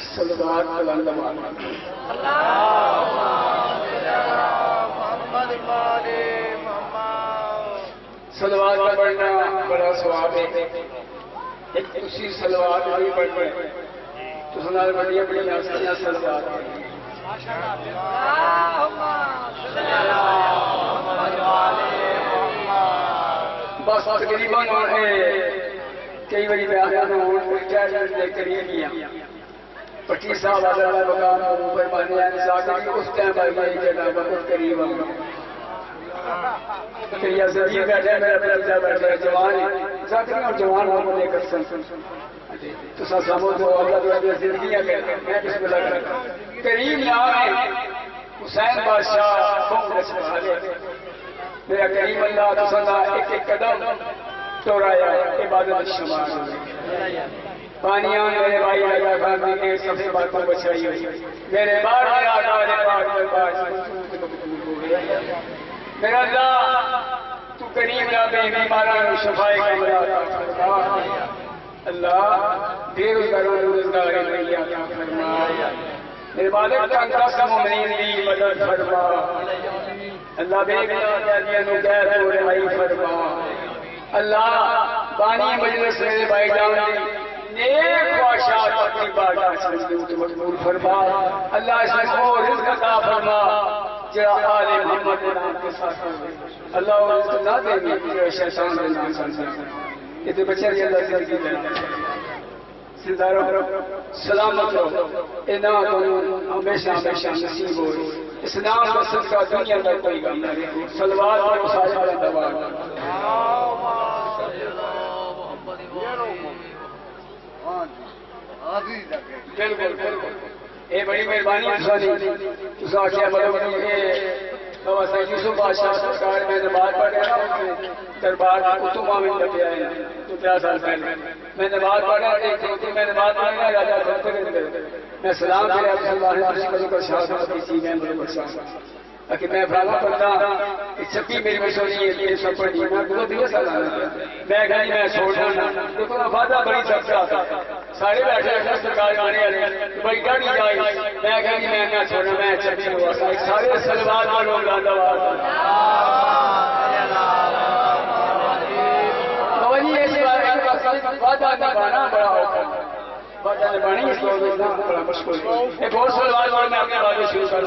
सलवात बुलंद सलवात का पढ़ना बड़ा स्वाब है। एक उसी सलवात भी पढ़ पढ़े तो सुना बढ़िया बढ़िया हस्तियां सलवात बस तकरीबन कई बारी करीबियां 25 साल वाला मकान ऊपर बने उस टाइम करीब जवान जवान होने लेकर तो समझ दो जिंदगी करीब हुसैन बादशाह मेरा करीम अल्लाह एक एक कदम तोड़ाया इबादत शुमार पानिया मेरे भाई आया खाने के सबसे बातों बचाई हुई मेरे बार मेरा अल्लाह तू करीम ना बीमारा शफाए अल्लाह बेरोजगारों को रोजगार इबादत का कसम मुमीन दी मदद फरमा अल्लाह बेगुनाह नु गैर हो रहाई फरमा अल्लाह बानी मजलिस मेरे भाई जान नेक ख्वाहिशात अपनी बारगाह से मकबूल फरमा अल्लाह इसमें और रिज़्क़ अता फरमा जरा आले मोहम्मद के नाम के साथ अल्लाह रिज़्क़ ना देंगे जो शैतान के नाम से ये तो बच्चे अल्लाह जिंदगी दे सितारों सलामत रहो इना को हमेशा हमेशा नसीब हो इस्लाम का सदका दुनिया का कोई गम नहीं सलवात और मुसाफिर दवा बिल्कुल बिल्कुल ये बड़ी मेहरबानी तुसा आखिया मतलब बाबा साहब यूसुफ बादशाह सरकार में नमाज पढ़ रहा दरबार कुतुबा में लगे आए तो 50 साल पहले मैं नमाज पढ़ रहा मैं नमाज पढ़ रहा राजा मैं सलाम किया को शहादत की चीज है मेरे बच्चा कि मैं फलाना बंदा छप्पी मेरी मशहूरी है ये सब पढ़ी मैं दो दिवस मैं कहीं मैं छोड़ना ना देखो वादा बड़ी चर्चा सारे बैठे सरकार गाने वाले बड़ी गाड़ी जाए मैं कहीं मैं छोड़ना मैं छप्पी सारे सलवार का लोग वादा निभाना बड़ा होता वादा निभानी बड़ा मुश्किल एक और सलवार और मैं अपने बातें शुरू कर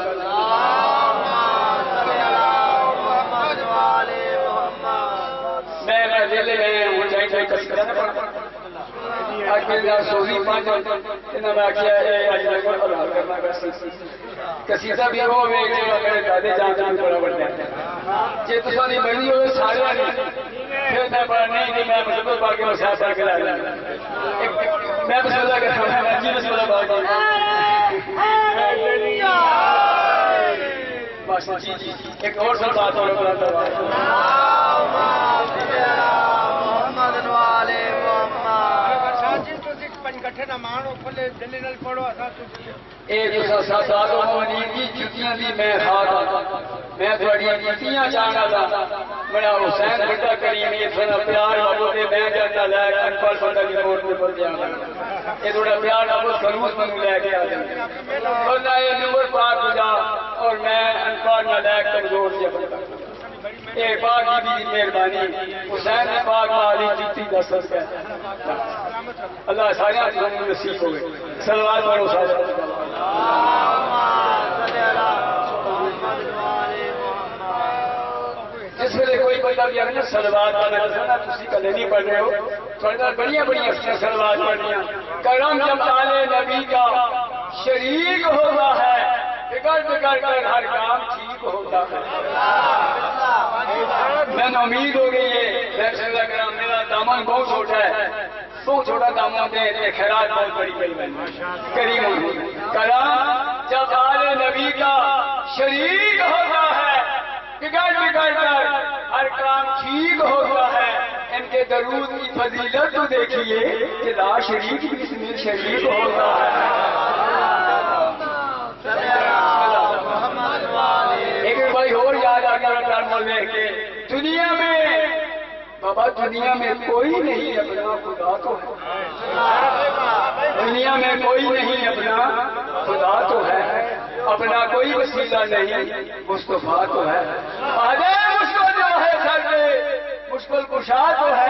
मैं जिले में हो जाए कसीदा ना पढ़ा आज मेरा सोजी 5 इन्हें मैं क्या है आज मैं को हलाल करना कसीदा भी वो मेरे दादे जान बड़ा बढ़िया जे तुसा दी बनी हो सारे फिर मैं पढ़ नहीं मैं मतलब बाकी मसाला पढ़ के लाया मैं मसाला कर रहा हूं जी मसाला बाकी बस जी जी एक और सब बात और बताता हूं मोहम्मद वाले मोहम्मद साजिद तो सिख पंजगठे ना मानो खोले दिल नाल पढ़ो असा ए तुसा सादातो मनी की जुतियां दी मैं खादा मैं थोड़ी जुतियां चाहना था बड़ा हुसैन बड़ा करीम ये थोड़ा प्यार बाबू ने मैं जाता ले अनपढ़ बंदा की कोट में पड़ जाना ये थोड़ा प्यार बाबू खरूस मन लेके आ जाए बोला ये नूर पाक जा और मैं अनपढ़ ना ले कमजोर से बंदा ए पाक की मेहरबानी हुसैन पाक वाली जुती दा सदका अल्लाह सारे को नसीब होवे सलवात पढ़ो सारे जिस वे कोई बंदा भी आगे सलवात पढ़ना तुम कल नहीं पढ़ रहे हो थोड़ा बढ़िया बढ़िया सलवात पढ़निया करम जब आले नबी का शरीक होता है बिगड़ बिगड़ कर हर काम ठीक होता है मैंने उम्मीद हो गई है मेरा दामन बहुत छोटा है बहुत छोटा दामन दे खैरात बहुत बड़ी करी करीम करम जब आले नबी का शरीक होता है बिगड़ बिगड़ कर हर काम ठीक होता है इनके दरूद की फजीलत तो देखिए कि ला शरीक भी इसमें शरीक होता है एक भाई और याद आ गया के दुनिया में बाबा दुनिया में कोई नहीं अपना खुदा तो है दुनिया में में कोई नहीं अपना, खुदा तो है, अपना कोई वसीला नहीं, मुस्तफा तो है। आजे मुझको जो है सर पे मुश्किल कुशा तो है,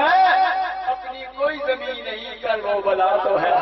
अपनी कोई जमीन नहीं कर वो बला तो है।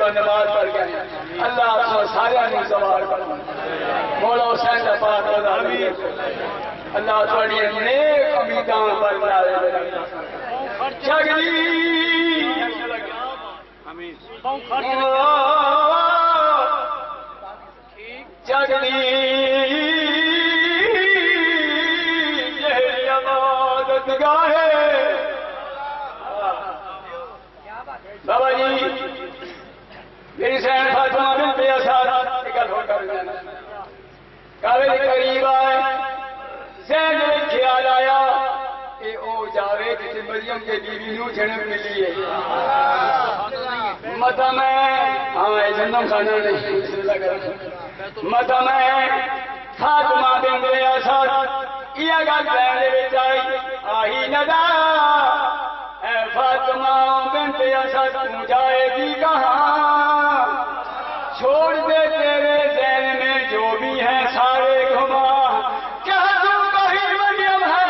नमाज पढ़ के अल्लाह आपको सारे सवार मौला हुसैन का पाक अल्लाह थोड़ी नेक उम्मीदां पर लाए जगली जगली इबादत गाहे बाबा जी मेरी सैन फातिमा बिनते असद गल हो कर काबिल करीब आए जहन में ख्याल आया कि ओ जावे जिसे मरियम के बीवी नू जन्म मिली है मता मैं हाँ जन्म खाना नहीं मता मैं फातिमा बिनते असद यह गल कहने विच आई नदा फातिमा बिनते असद तू जाएगी कहाँ छोड़ दे तेरे ज़हन में जो भी है सारे घुमा क्या तू कहीं मरियम है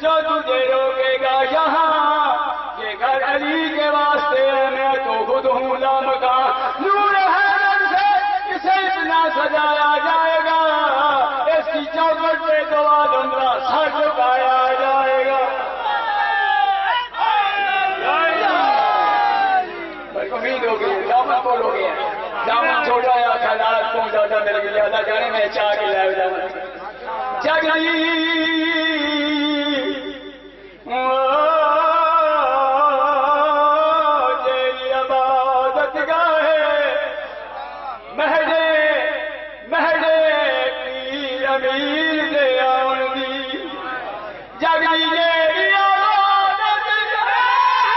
जो तुझे रोकेगा यहाँ ये घर अली के वास्ते मैं तो खुद हूँ लामका नूर है रब से इसे इतना सजाया जाएगा इसकी चौखट पे तो आदम का सर झुकाया जाएगा उम्मीद हो गई दामन बोलोगे दामन छोटा या खैलात पहुंचा था मेरे लिए अल्लाह जाने में चाह के लाए दामन जगली तेरी इबादत गाहे महडे महडे पीर अमीर दे आउण दी जगली तेरी इबादत गाहे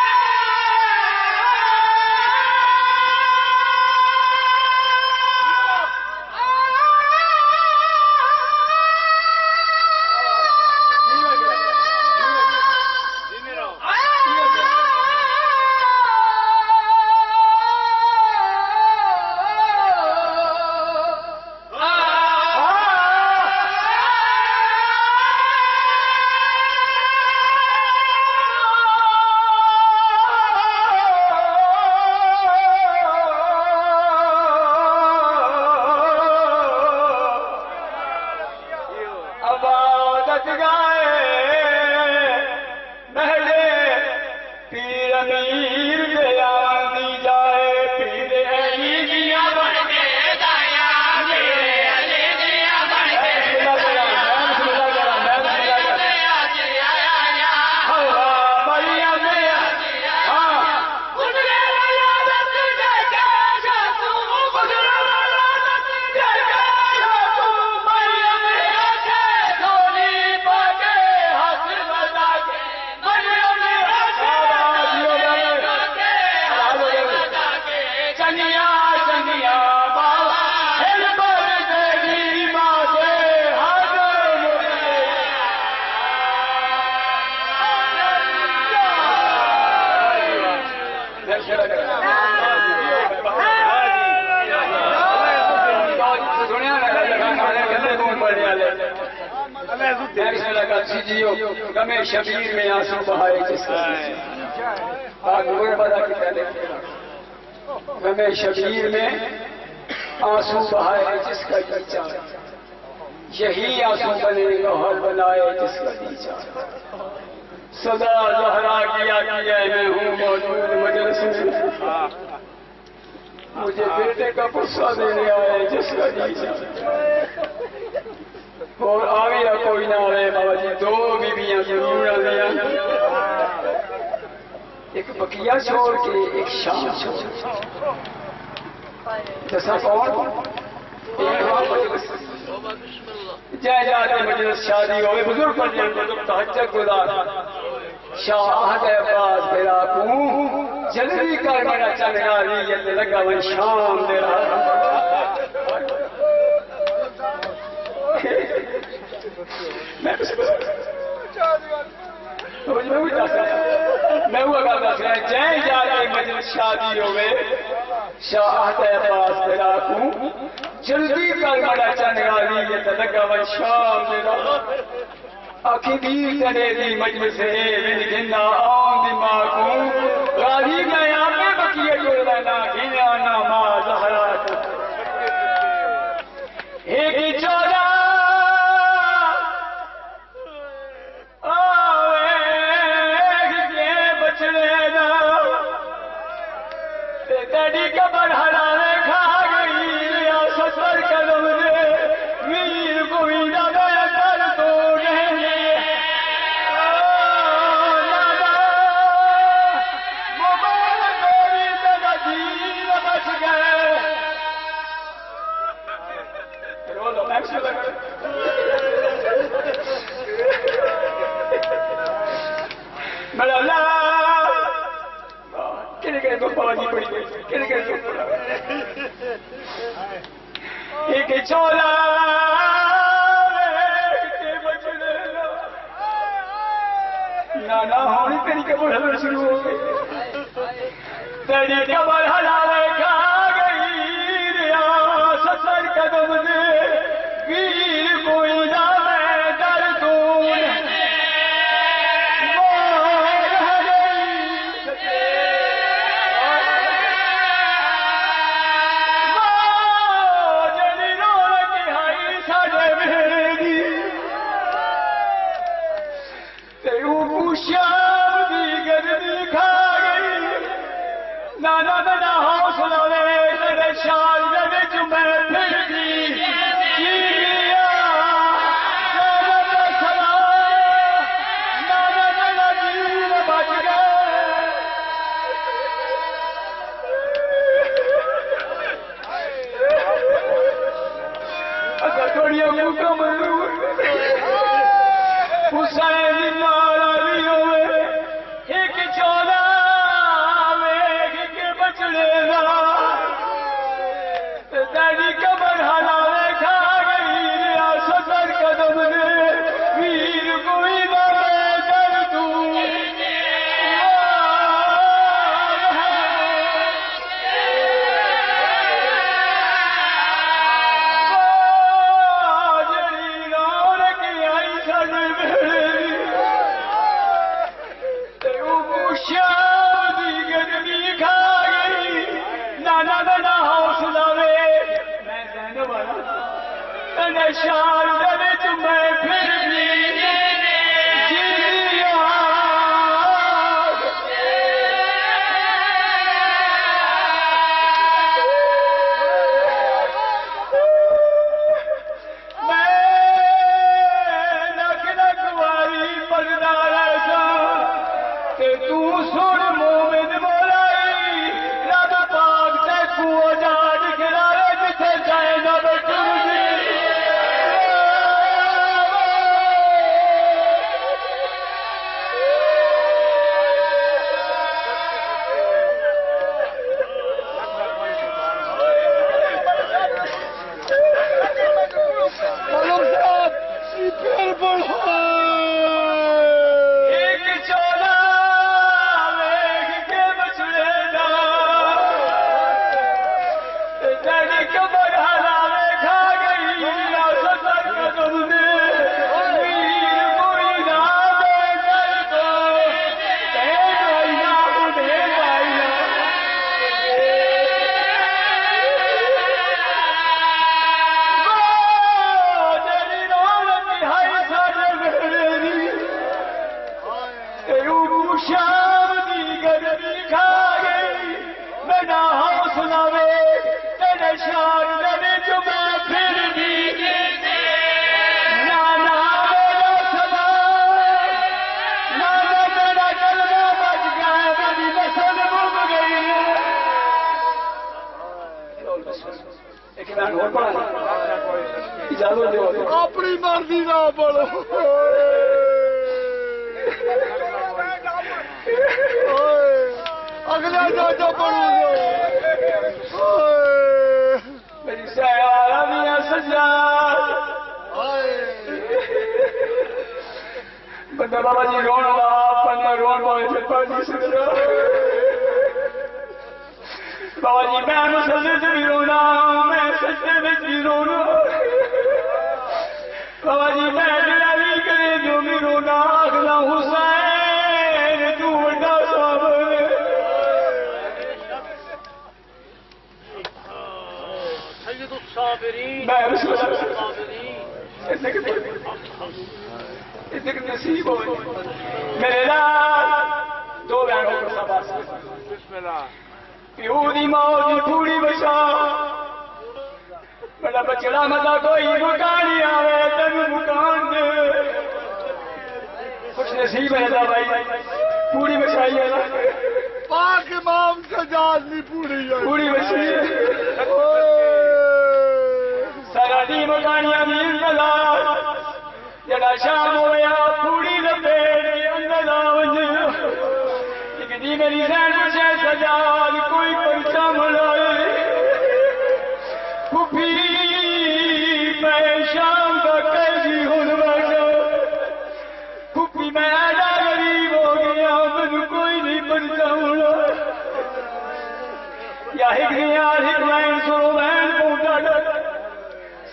का सीजियो गमे शबीर में आंसू बहाए जिसका आज बड़ा की पहले गमे शबीर में आंसू बहाए जिसका विचार यही आंसू बने गौहर बनाए जिसका विचार सदा जहरा किया मैं हूँ मौजूद मजलिस में मुझे बेटे का गुस्सा देने आए जिसका विचार और आवे या कोई ना आवे बाबा जी दो बीबियां जरूर आ गया एक बकिया छोड़ के एक शाम छोड़ जैसा कौन जय जाते मजलिस शादी हो बुजुर्ग पर तहज्जुद गुजार शाह अब्बास फिराकू जल्दी कर मेरा चंगारी ये लगा वन शाम दे रहा मैं हुआ दस रहा जय जाते मजलिस शादी हो गए शाह अब्बास फिराकू जल्दी कर मेरा चंगारी ये लगा वन शाम दे रहा अखीर करे दी मजलिस जिंदा आऊं दिमागू गाली गया मैं बकिए जुड़ना घिना ना मां जहरा एक चौरा आवे बचड़े ना तेरी कबर हरावे खा गई ससुर कदम रे वीर गोविंदा एक चोला नाना होनी तेरी कबर हलना शुरू हो गई तेरी कबर हलावे खा गई ससुर कदम दे वीर कोई ना मैं दर दूर शाम दी गर्मी खा गई नाना शाम दी गर्मी खा गई मेरा हौसला वे तेरे शान दे जो मैं फिर भी ना ना मेरा सदा ना ना मेरा कलमा बच गया मेरी नस्ल डूब गई एक गाना और पढ़ा इजाजत दो अपनी मर्जी ना पढ़ो अगला जो पढ़ो मेरी सयारा दिया सजा बंदा बाबा जी रोन पन्ना रोन पावे पानी से बाबा जी मैं मुसल्ले से भी रोना मैं सच्चे में भी रोना बाबा जी मैं जरा भी करे जो भी रोना अगला हुसैन तू बड़ा साहब मैं इतने नसीब हो मेरे लाल दो बहनों को शाबाश प्यू दी मां दी पूरी बचा बड़ा बचड़ा मजा कोई मकान ही आवे तेन मकान दे कुछ नसीब है भाई पूरी बचाई है पाक इमाम सजाद नहीं पूरी बची है सारा दी मकानियां दी इंदला जड़ा शाम होया पूरी लपेट अंदला वंज एक दी मेरी सैन से सजाद कोई परचा मलाए फुफी मैं शाम का कैदी हुन बैठा फुफी मैं आजा गरीब हो गया मैनू कोई नहीं परचा मिला या हिक लाइन सुनो बहन पहुंचा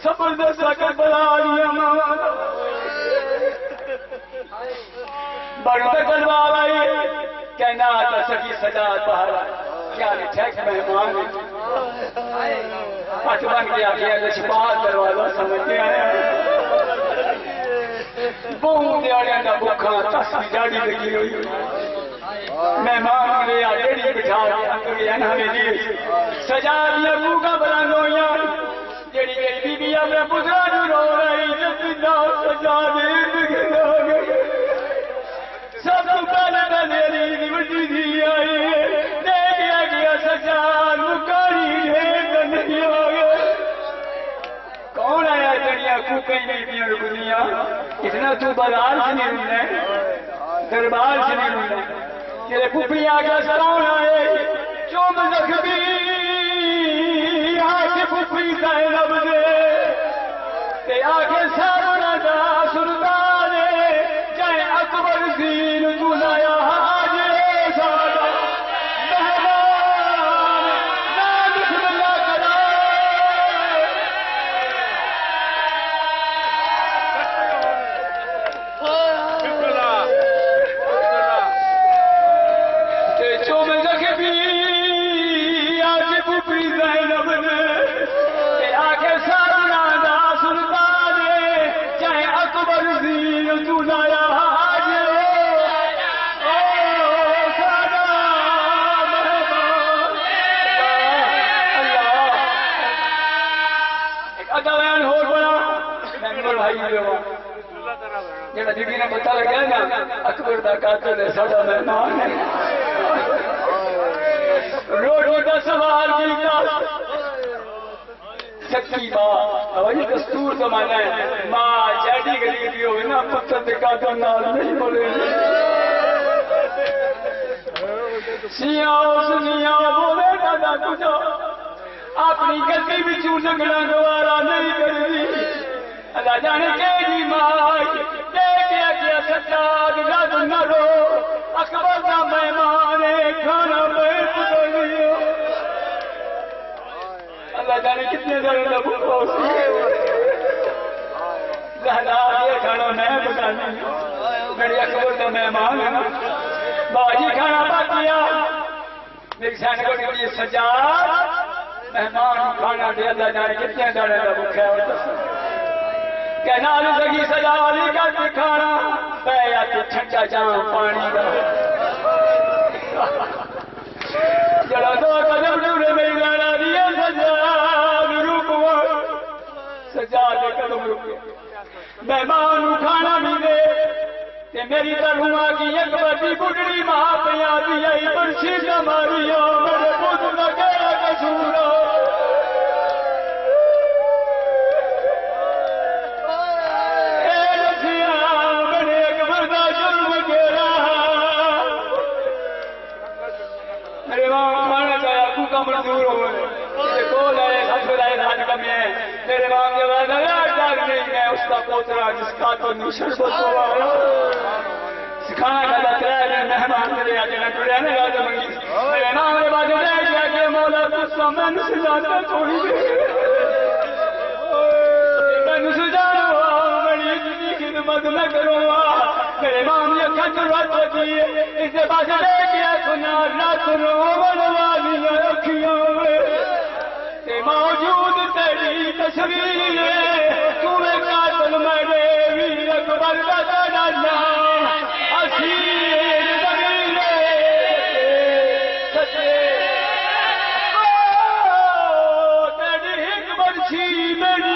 जबरदस्त कर बला दिया मामा बड़ा गलवाल आई कहना आता सकी सजा पहाड़ा क्या ठेक मेहमान हाथ बन गया लछपाल दरवाजा समझ के आया बहु दिहाड़िया का भुखा तस की जाड़ी लगी हुई मेहमान मेरे आगे बिठा हमें सजा दिया भूखा बना जेड़ी मेरी बीबी अपने पुत्रा नु रो रही जिंदा सजा दे सब तो पहले मेरी बड़ी दी आई दे दिया गया सजा मुकारी है कन्हैया कौन आया जड़िया कुकई बीबियां रुकनिया इतना तू बाजार से नहीं रुकना दरबार से नहीं रुकना तेरे पुपड़ी आगे कौन आए चुम जख्मी फुफी ज़ैनब दे ते आखे सारा दा सुल्तान चाहे अकबर दीन बुलाया हाजे सारा मेहमान ना बिस्मिल्लाह करा ते चुम जख्मी आखे फुफी ज़ैनब दे जेड़ा बीबी ने पता लगा ना अकबर का कातिल है साडा मेहमान है रोटी का सवाल किया सच्ची मां वही दस्तूर जमाना है मां जैडी गरीबी हो ना पुत्र के कातिल नाल नहीं बोले सिया सुनिया बोले दादा कुछ अपनी गलती बिचू नगना गवारा नहीं करती अल्लाह जाने के जी माई सच्चाद रद न रो अकबर का मेहमान खाना मैं पुलियो अल्लाह जाने कितने जगह खाना मैं पकानी मेरे अकबर का मेहमान है बाजी खाना पातिया मेरी सैन को सजाद मेहमान खाना दे अल्लाह जाने कितने जगह भूखा है कहना लगी सजाली का दिखाना पैया तो ठंडा जाम पानी का जरा दो कदम दूर मेरी गाना दिया सजा रूप सजा दे कदम रुक मेहमान खाना भी दे ते मेरी तरुआ की एक बड़ी बुढ़ी मां पिया दिया बंशी मारियो मेरे पुत का गया कसूर मंजूर हो को लाए लाए राज का मैं तेरे बाप के बाद डाल नहीं मैं उसका पोतरा जिसका तो निशर बसवा सिखाना का तेरे मेहमान मेरे आज न टुरे ने राज मंगी मेरे नाम के बाद ले गया के मौला तो समन से जाता थोड़ी मैं सुजानो मेरी इतनी खिदमत न करूंगा मेरे माम ये खजरत होती है इससे पास ले गया सुना रात रो बनवाली अखियों में ते मौजूद तेरी तस्वीर तूने कातल मेरे वीर अकबर का डाला असीर दबीले सच्चे तेरी एक बंशी मेरी